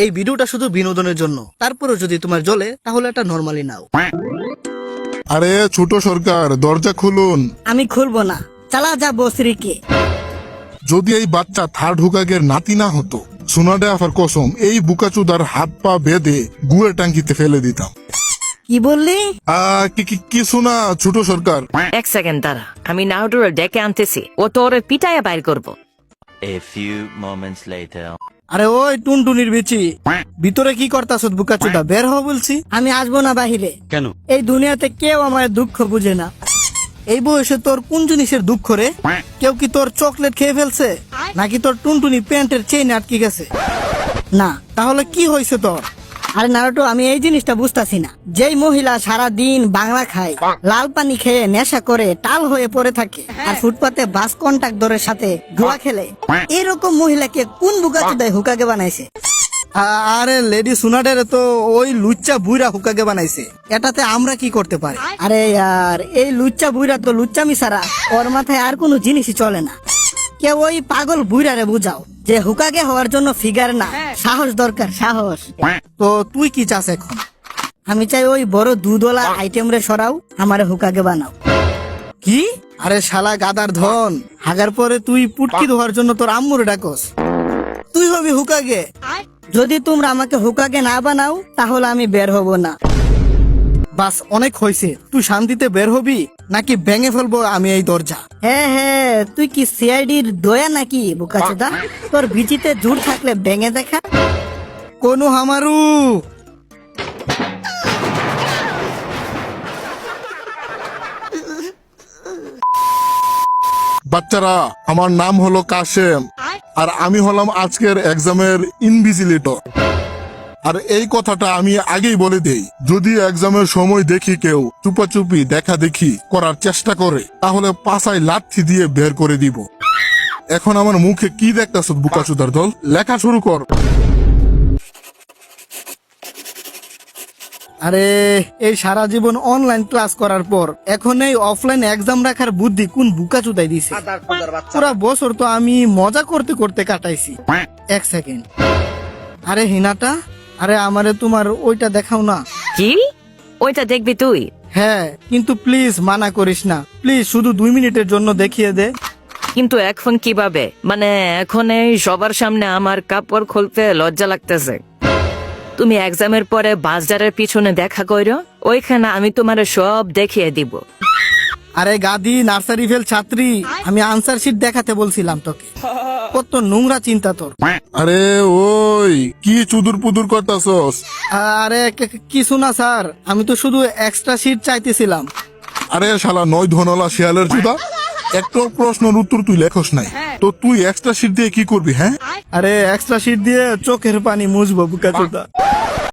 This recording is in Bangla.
এই ভিডিওটা শুধু বিনোদনের জন্য, তারপরেও যদি তোমার জ্বলে তাহলে এটা নরমালি নাও। আরে ছোট সরকার, দরজা খুলুন। আমি খুলবো না, চালা যা বসরিকে। যদি এই বাচ্চা থার্ড হুকাগের নাতি না হতো, সোনাডে আফার কসম এই বুকাচুদার হাত পা বেঁধে গুয়ের টাঙ্কিতে ফেলে দিতাম। কি বললি? কিছু না ছোট সরকার। এক সেকেন্ড দাঁড়া, আমি নাউডুরে ডেকে আনতেছি, ও তোর পিটাইয়া বাইর করবো। A few moments later. আরে ওই টুনটুনির বিচি, ভিতরে কি করতাছ বুকাচুদা? বের হও বলছি। আমি আসবো না বাহিরে। কেন? এই দুনিয়াতে কেউ আমার দুঃখ বুঝে না। এই বয়সে তোর কোন জিনিসের দুঃখ রে? কেউ কি তোর চকলেট খেয়ে ফেলছে, নাকি তোর টুনটুনি প্যান্টের চেইন আটকে গেছে? না। তাহলে কি হয়েছে তোর? আরে নারুটো, আমি এই জিনিসটা বুঝতাছি না। যেই মহিলা সারা দিন বাংলা খায়, লাল পানি খেয়ে নেশা করে টাল হয়ে পড়ে থাকে, আর ফুটপাতে বাস কন্ট্রাক্টরের সাথে জুয়া খেলে, এরকম মহিলাকে কোন বুকাচুদায় হুকাগে বানাইছে? আরে লেডি সুনাডের তো ওই লুচ্চা বুইরা হুকাগে বানাইছে, এটাতে আমরা কি করতে পারি? আরে यार, এই লুচ্চা বুইরা তো লুচ্চামি ছাড়া ওর মাথায় আর কোনো জিনিসই চলে না। কেউ ওই পাগল বুইরারে বুঝাও যে হুকাগে হওয়ার জন্য ফিগার না, সাহস দরকার, সাহস। তো তুই কি চাস এখন? আমি চাই ওই বড় দুধওয়ালা আইটেম রে সরাও, আমারে হুকাগে বানাও। কি? আরে শালা গাদার ধন, হাগার পরে তুই পুটকি ধোয়ার জন্য তোর আম্মুরে ডাকস? তুই হবি হুকাগে? যদি তোমরা আমাকে হুকাগে না বানাও তাহলে আমি বের হব না। বাস, অনেক হয়েছে। তুই শান্তিতে বের হবি নাকি ভেঙে ফেলবো আমি এই দরজা? হ্যাঁ হ্যাঁ, তুই কি সিআইডির দয়া নাকি বুকাচোদা? তোর বিচিতে জোর থাকলে ভেঙে দেখা। কোনো হামারু। বাচ্চারা, আমার নাম হলো কাশেম, আর আমি হলাম আজকের এক্সামের ইনভিজিলেটর। আর এই কথাটা আমি আগেই বলে দেই, যদি এক্সামের সময় দেখি কেউ চুপাচুপি দেখা দেখি করার চেষ্টা করে, তাহলে পাছায় লাথি দিয়ে বের করে দিব। এখন আমার মুখে কি দেখতাছ বুকাচুদার দল? লেখা শুরু কর। আরে এই সারা জীবন অনলাইন ক্লাস করার পর এখন এই অফলাইন এক্সাম রাখার বুদ্ধি কোন বুকাচুদাই দিছে? পুরা বছর তো আমি মজা করতে করতে কাটাইছি। এক সেকেন্ড। আরে হিনাটা, আরে আমারে তোমার ওইটা দেখাও না। কি? ওইটা দেখবি তুই? হ্যাঁ, কিন্তু প্লিজ মানা করিস না, প্লিজ শুধু 2 মিনিটের জন্য দেখিয়ে দে। কিন্তু এখন কিভাবে? মানে এখন এই সবার সামনে আমার কাপড় খুলতে লজ্জা লাগতেছে। তুমি এক্সামের পরে বাজারের পিছনে দেখা করো, ওইখানে আমি তোমার সব দেখিয়ে দিব। আরে গাদি নার্সারি ফেল ছাত্রী, আমি আনসার শিট দেখাতে বলছিলাম তোকে। কত নোংরা চিন্তা তোর। আরে ওই কি চুদুর পুদুর করতাছস? আরে কিছু না স্যার, আমি তো শুধু এক্সট্রা শিট চাইতেছিলাম। আরে শালা নয় ধনলা শিয়ালের চুদা, একটা প্রশ্নের উত্তর তুই লেখস নাই, তো তুই এক্সট্রা শিট দিয়ে কি করবি? হ্যাঁ, আরে এক্সট্রা শিট দিয়ে চোখের পানি মুছবো বুকাচোদা।